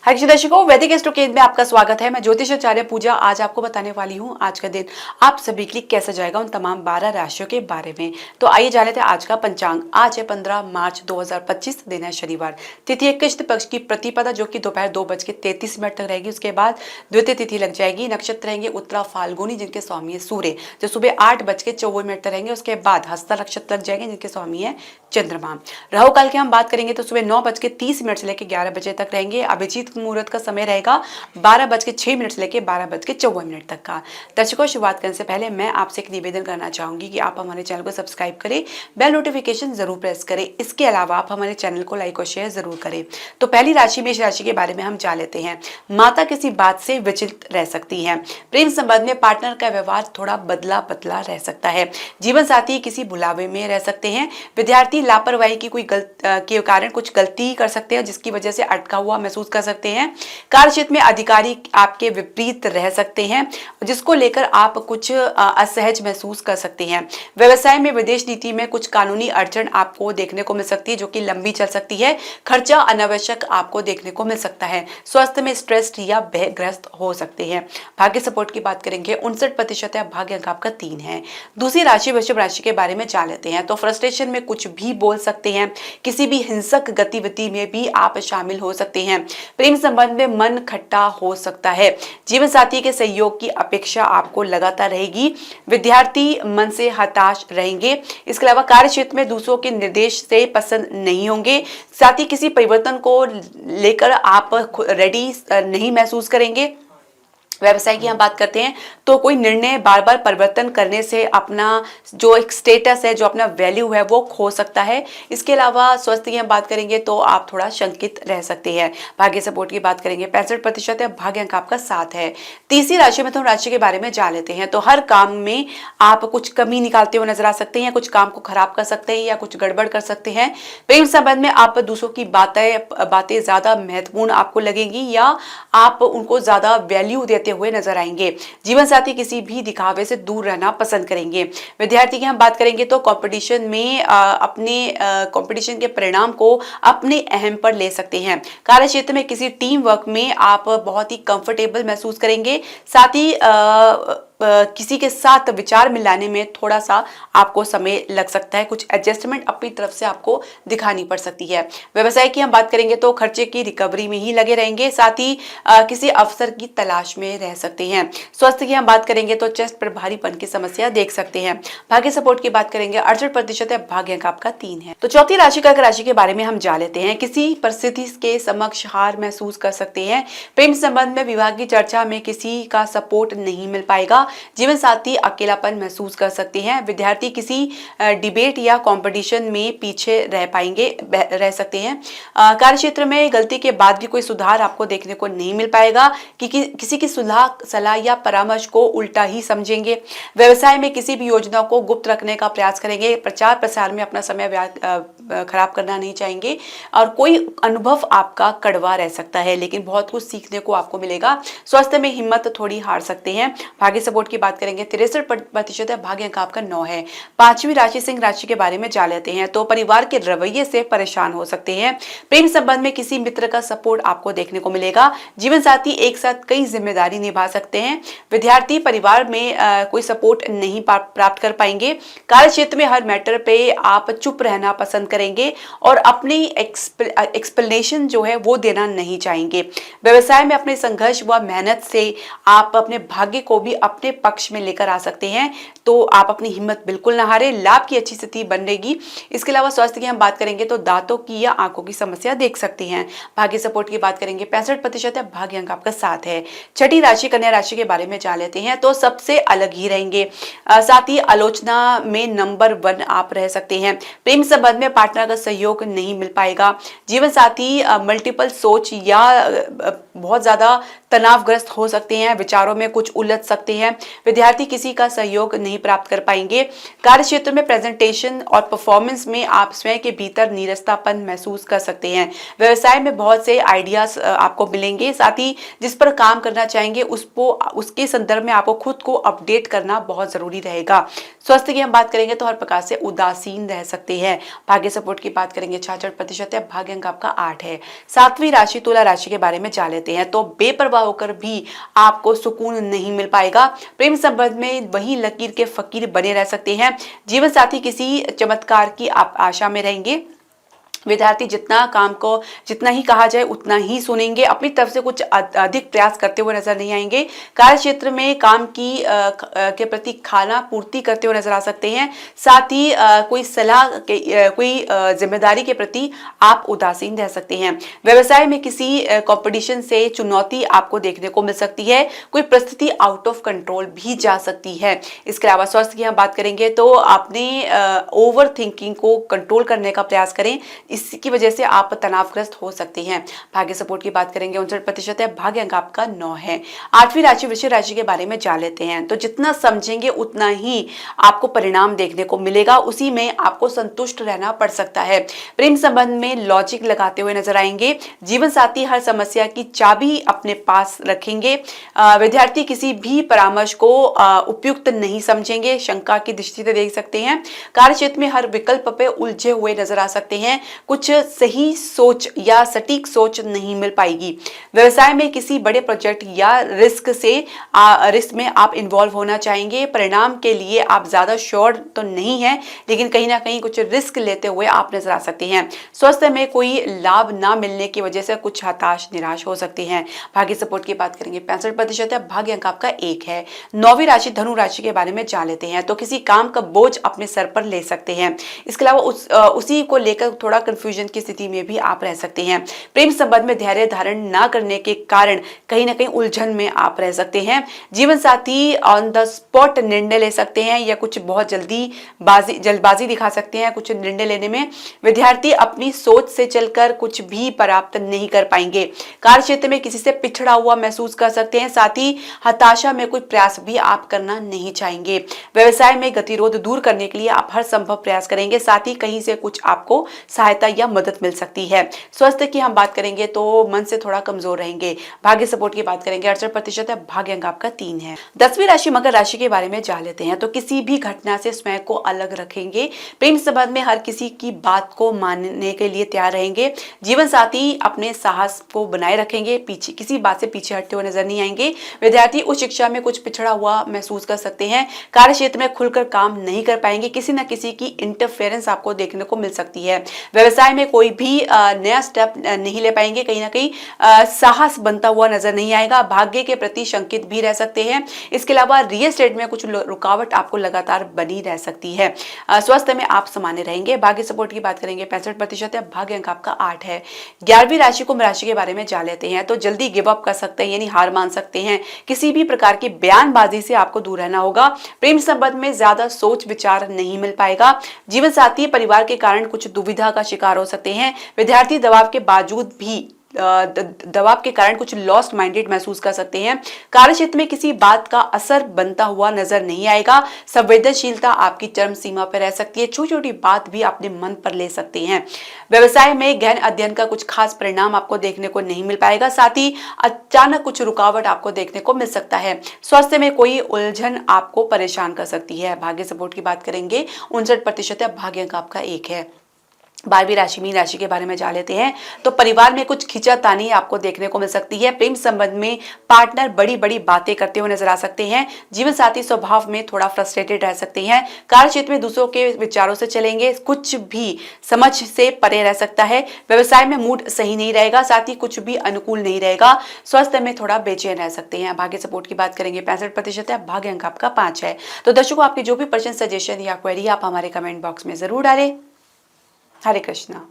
हर्ष दर्शकों, वैदिक एस्ट्रोकेज में आपका स्वागत है। मैं ज्योतिष आचार्य पूजा आज आपको बताने वाली हूँ आज का दिन आप सभी के लिए कैसा जाएगा उन तमाम 12 राशियों के बारे में। तो आइए जान लेते हैं आज का पंचांग। आज है 15 मार्च 2025, दिन है शनिवार। तिथि है कृष्ण पक्ष की प्रतिपदा जो कि दोपहर 2:33 तक रहेगी। उसके बाद द्वितीय तिथि लग जाएगी। नक्षत्र रहेंगे उत्तरा फाल्गुनी जिनके स्वामी है सूर्य, जो सुबह 8:54 तक रहेंगे। उसके बाद हस्ता नक्षत्र लग जाएंगे जिनके स्वामी है चंद्रमा। राहु काल की हम बात करेंगे तो सुबह 9:30 से लेकर 11 बजे तक रहेंगे। अभिजीत मुहूर्त का समय रहेगा 12:06 से लेकर 12:54 तक का। दर्शकों, शुरुआत करने से पहले मैं आपसे एक निवेदन करना चाहूंगी कि आप हमारे चैनल को सब्सक्राइब करें, बेल नोटिफिकेशन जरूर प्रेस करें। इसके अलावा आप हमारे चैनल को लाइक और शेयर जरूर करें। तो पहली राशि मेष राशि के बारे में हम जान लेते हैं। माता किसी बात से विचलित रह सकती है। प्रेम संबंध में पार्टनर का व्यवहार थोड़ा बदला बदला रह सकता है। जीवन साथी किसी बुलावे में रह सकते हैं। विद्यार्थी लापरवाही की के कारण कुछ गलती कर सकते हैं जिसकी वजह से अटका हुआ महसूस कर सकते हैं। कार्य क्षेत्र में अधिकारी आपके विपरीत रह सकते हैं जिसको लेकर आप कुछ असहज महसूस कर सकते हैं। व्यवसाय में विदेश नीति में कुछ कानूनी अड़चन आपको देखने को मिल सकती है जो कि लंबी चल सकती है। खर्चा अनावश्यक आपको देखने को मिल सकता है। स्वास्थ्य में स्ट्रेस या भयग्रस्त हो सकते हैं। भाग्य सपोर्ट की बात करेंगे 59% है। भाग्य अंक आपका 3 है। दूसरी राशि वृषभ राशि के बारे में जान लेते हैं। तो फ्रस्ट्रेशन में कुछ भी बोल सकते हैं। किसी भी हिंसक गतिविधि में भी आप शामिल हो सकते हैं। प्रेम संबंध में मन खट्टा हो सकता है। जीवन साथी के सहयोग की अपेक्षा आपको लगातार रहेगी। विद्यार्थी मन से हताश रहेंगे। इसके अलावा कार्य क्षेत्र में दूसरों के निर्देश से पसंद नहीं होंगे। साथ ही किसी परिवर्तन को लेकर आप रेडी नहीं महसूस करेंगे। व्यवसाय की हम बात करते हैं तो कोई निर्णय बार बार परिवर्तन करने से अपना जो एक स्टेटस है, जो अपना वैल्यू है, वो खो सकता है। इसके अलावा स्वास्थ्य की हम बात करेंगे तो आप थोड़ा शंकित रह सकते हैं। भाग्य सपोर्ट की बात करेंगे 65% है। भाग्य अंक आपका 7 है। तीसरी राशि मिथुन राशि के बारे में जान लेते हैं। तो हर काम में आप कुछ कमी निकालते हुए नजर आ सकते हैं। कुछ काम को खराब कर सकते हैं या कुछ गड़बड़ कर सकते हैं। प्रेम संबंध में आप दूसरों की बातें ज्यादा महत्वपूर्ण आपको लगेंगी या आप उनको ज्यादा वैल्यू देते हुए नजर आएंगे। जीवन साथी किसी भी दिखावे से दूर रहना पसंद करेंगे। विद्यार्थी की हम बात करेंगे तो कंपटीशन में अपने कंपटीशन के परिणाम को अपने अहम पर ले सकते हैं। कार्य क्षेत्र में किसी टीम वर्क में आप बहुत ही कंफर्टेबल महसूस करेंगे। साथ ही किसी के साथ विचार मिलाने में थोड़ा सा आपको समय लग सकता है। कुछ एडजस्टमेंट अपनी तरफ से आपको दिखानी पड़ सकती है। व्यवसाय की हम बात करेंगे तो खर्चे की रिकवरी में ही लगे रहेंगे। साथ ही किसी अवसर की तलाश में रह सकते हैं। स्वास्थ्य की हम बात करेंगे तो चेस्ट पर भारीपन की समस्या देख सकते हैं। भाग्य सपोर्ट की बात करेंगे 68% है। भाग्य अंक आपका 3 है। तो चौथी राशि कर्क राशि के बारे में हम जान लेते हैं। किसी परिस्थिति के समक्ष हार महसूस कर सकते हैं। प्रेम संबंध में विवाह की चर्चा में किसी का सपोर्ट नहीं मिल पाएगा। जीवन साथी अकेलापन महसूस कर सकते हैं। विद्यार्थी किसी डिबेट या कंपटीशन में पीछे रह सकते हैं। कार्य क्षेत्र में गलती के बाद भी कोई सुधार आपको देखने को नहीं मिल पाएगा कि किसी की सलाह या परामर्श को उल्टा ही समझेंगे। व्यवसाय में किसी भी योजना को गुप्त रखने का प्रयास करेंगे। प्रचार प्रसार में अपना समय खराब करना नहीं चाहेंगे और कोई अनुभव आपका कड़वा रह सकता है लेकिन बहुत कुछ सीखने को आपको मिलेगा। स्वास्थ्य में हिम्मत थोड़ी हार सकते हैं। भाग्य सपोर्ट की बात करेंगे 63% है। भाग्य अंक आपका 9 है। पांचवी राशि सिंह राशि के बारे में जान लेते हैं। तो परिवार के रवैये से परेशान हो सकते हैं। प्रेम संबंध में किसी मित्र का सपोर्ट आपको देखने को मिलेगा। जीवन साथी एक साथ कई जिम्मेदारी निभा सकते हैं। विद्यार्थी परिवार में कोई सपोर्ट नहीं प्राप्त कर पाएंगे। कार्य क्षेत्र में हर मैटर पे आप चुप रहना पसंद करेंगे और अपनी एक्सप्लेनेशन जो है वो देना नहीं चाहेंगे। व्यवसाय में अपने संघर्ष व मेहनत से आप अपने भाग्य को भी अपने पक्ष में लेकर आ सकते हैं। तो आप अपनी हिम्मत बिल्कुल ना हारें। लाभ की अच्छी स्थिति बनेगी। इसके अलावा स्वास्थ्य की हम बात करेंगे तो दांतों की या आंखों की समस्या देख सकते हैं। भाग्य सपोर्ट की बात करेंगे 65% है। भाग्य अंक आपका 7 है। छठी राशि कन्या राशि के बारे में जान लेते हैं। तो सबसे अलग ही रहेंगे। साथ ही आलोचना में नंबर 1 आप रह सकते हैं। प्रेम संबंध में पार्टनर का सहयोग नहीं मिल पाएगा। जीवन साथी मल्टीपल सोच या बहुत ज्यादा तनावग्रस्त हो सकते हैं, विचारों में कुछ उलझ सकते हैं। विद्यार्थी किसी का सहयोग नहीं प्राप्त कर पाएंगे। कार्य क्षेत्र में प्रेजेंटेशन और परफॉर्मेंस में आप स्वयं के भीतर नीरसतापन महसूस कर सकते हैं। व्यवसाय में बहुत से आइडियाज आपको मिलेंगे, साथ ही जिस पर काम करना चाहेंगे उसके संदर्भ में आपको खुद को अपडेट करना बहुत जरूरी रहेगा। स्वास्थ्य की हम बात करेंगे तो हर प्रकार से उदासीन रह सकते हैं। भाग्य सपोर्ट की बात करेंगे 66% है, भाग्य अंक आपका 8 है। सातवीं राशि तुला राशि के बारे में जान लेते हैं। तो बेपरवाह होकर भी आपको सुकून नहीं मिल पाएगा। प्रेम संबंध में वही लकीर के फकीर बने रह सकते हैं। जीवन साथी किसी चमत्कार की आप आशा में रहेंगे। विद्यार्थी जितना ही कहा जाए उतना ही सुनेंगे, अपनी तरफ से कुछ अधिक प्रयास करते हुए नजर नहीं आएंगे। कार्य क्षेत्र में काम के प्रति खाना पूर्ति करते हुए नजर आ सकते हैं। साथ ही कोई जिम्मेदारी के प्रति आप उदासीन रह सकते हैं। व्यवसाय में किसी कंपटीशन से चुनौती आपको देखने को मिल सकती है। कोई परिस्थिति आउट ऑफ कंट्रोल भी जा सकती है। इसके अलावा स्वास्थ्य की हम बात करेंगे तो आपने ओवर थिंकिंग को कंट्रोल करने का प्रयास करें, इसकी वजह से आप तनावग्रस्त हो सकते हैं। भाग्य सपोर्ट की बात करेंगे 59% है, भाग्य अंक आपका 9 है। आठवीं राशि वृश्चिक राशि के बारे में जान लेते हैं। तो जितना समझेंगे उतना ही आपको परिणाम देखने को मिलेगा, उसी में आपको संतुष्ट रहना पड़ सकता है। प्रेम संबंध में लॉजिक लगाते हुए नजर आएंगे। जीवन साथी हर समस्या की चाबी अपने पास रखेंगे। विद्यार्थी किसी भी परामर्श को उपयुक्त नहीं समझेंगे, शंका की दृष्टि से देख सकते हैं। कार्य क्षेत्र में हर विकल्प पे उलझे हुए नजर आ सकते हैं। कुछ सही सोच या सटीक सोच नहीं मिल पाएगी। व्यवसाय में किसी बड़े प्रोजेक्ट या रिस्क में आप इन्वॉल्व होना चाहेंगे। परिणाम के लिए आप ज्यादा श्योर तो नहीं है, लेकिन कहीं ना कहीं कुछ रिस्क लेते हुए आप नजर आ सकते हैं। स्वास्थ्य में कोई लाभ ना मिलने की वजह से कुछ हताश निराश हो सकते हैं। भाग्य सपोर्ट की बात करेंगे 65% है, भाग्य अंक आपका 1 है। नौवीं राशि धनु राशि के बारे में जान लेते हैं। तो किसी काम का बोझ अपने सर पर ले सकते हैं। इसके अलावा उसी को लेकर थोड़ा कंफ्यूजन की स्थिति में भी आप रह सकते हैं। प्रेम संबंध में धैर्य धारण ना करने के कारण कहीं ना कहीं उलझन में आप रह सकते हैं। जीवन साथी ऑन द स्पॉट निर्णय ले सकते हैं या कुछ बहुत जल्दबाजी दिखा सकते हैं कुछ निर्णय लेने में। विद्यार्थी अपनी सोच से चलकर कुछ भी प्राप्त नहीं कर पाएंगे। कार्य क्षेत्र में किसी से पिछड़ा हुआ महसूस कर सकते हैं। साथ ही हताशा में कोई प्रयास भी आप करना नहीं चाहेंगे। व्यवसाय में गतिरोध दूर करने के लिए आप हर संभव प्रयास करेंगे। साथ ही कहीं से कुछ आपको सहायता या मदद मिल सकती है। स्वास्थ्य की हम बात करेंगे तो मन से थोड़ा कमजोर रहेंगे। भाग्य सपोर्ट की बात करेंगे 68% है, भाग्य अंक आपका 3 है। 10वीं राशि मकर राशि के बारे में जान लेते हैं। तो किसी भी घटना से स्वयं को अलग रखेंगे। प्रेम संबंध में हर किसी की बात को मानने के लिए तैयार रहेंगे। जीवन साथी अपने साहस को बनाए रखेंगे, किसी बात से पीछे हटते हुए नजर नहीं आएंगे। विद्यार्थी उच्च शिक्षा में कुछ पिछड़ा हुआ महसूस कर सकते हैं। कार्य क्षेत्र में खुलकर काम नहीं कर पाएंगे। किसी न किसी की इंटरफेरेंस आपको देखने को मिल सकती है। व्यवसाय में कोई भी नया स्टेप नहीं ले पाएंगे। कहीं ना कहीं साहस बनता हुआ नजर नहीं आएगा। भाग्य के प्रति शंकित भी रह सकते हैं। इसके अलावा रियल एस्टेट में कुछ रुकावट आपको लगातार बनी रह सकती है। स्वास्थ्य में आप सामान्य रहेंगे। भाग्य सपोर्ट की बात करेंगे 65% है, भाग्य अंक आपका 8 है। 11वीं राशि कुंभ राशि के बारे में जान लेते हैं। तो जल्दी गिव अप कर सकते हैं, यानी हार मान सकते हैं। किसी भी प्रकार की बयानबाजी से आपको दूर रहना होगा। प्रेम संबंध में ज्यादा सोच विचार नहीं मिल पाएगा। जीवन साथी परिवार के कारण कुछ दुविधा का शिकार हो सकते हैं। विद्यार्थी दबाव के कारण कुछ लॉस्ट माइंडेड महसूस कर सकते हैं। कार्य क्षेत्र में किसी बात का असर बनता हुआ नजर नहीं आएगा। संवेदनशीलता आपकी चरम सीमा पर रह सकती है। छोटी छोटी बात भी अपने मन पर ले सकते हैं। व्यवसाय में गहन अध्ययन का कुछ खास परिणाम आपको देखने को नहीं मिल पाएगा। साथ ही अचानक कुछ रुकावट आपको देखने को मिल सकता है। स्वास्थ्य में कोई उलझन आपको परेशान कर सकती है। भाग्य सपोर्ट की बात करेंगे 59% है, भाग्य अंक आपका 1 है। 12वीं राशि मीन राशि के बारे में जान लेते हैं। तो परिवार में कुछ खींचातानी आपको देखने को मिल सकती है। प्रेम संबंध में पार्टनर बड़ी बड़ी बातें करते हुए नजर आ सकते हैं। जीवन साथी स्वभाव में थोड़ा फ्रस्ट्रेटेड रह सकते हैं। कार्य क्षेत्र में दूसरों के विचारों से चलेंगे, कुछ भी समझ से परे रह सकता है। व्यवसाय में मूड सही नहीं रहेगा, साथ ही कुछ भी अनुकूल नहीं रहेगा। स्वास्थ्य में थोड़ा बेचैन रह सकते हैं। भाग्य सपोर्ट की बात करेंगे 65% है, भाग्य अंक आपका 5 है। तो दर्शकों, आपके जो भी प्रश्न, सजेशन या क्वेरी आप हमारे कमेंट बॉक्स में जरूर डालें। हरे कृष्णा।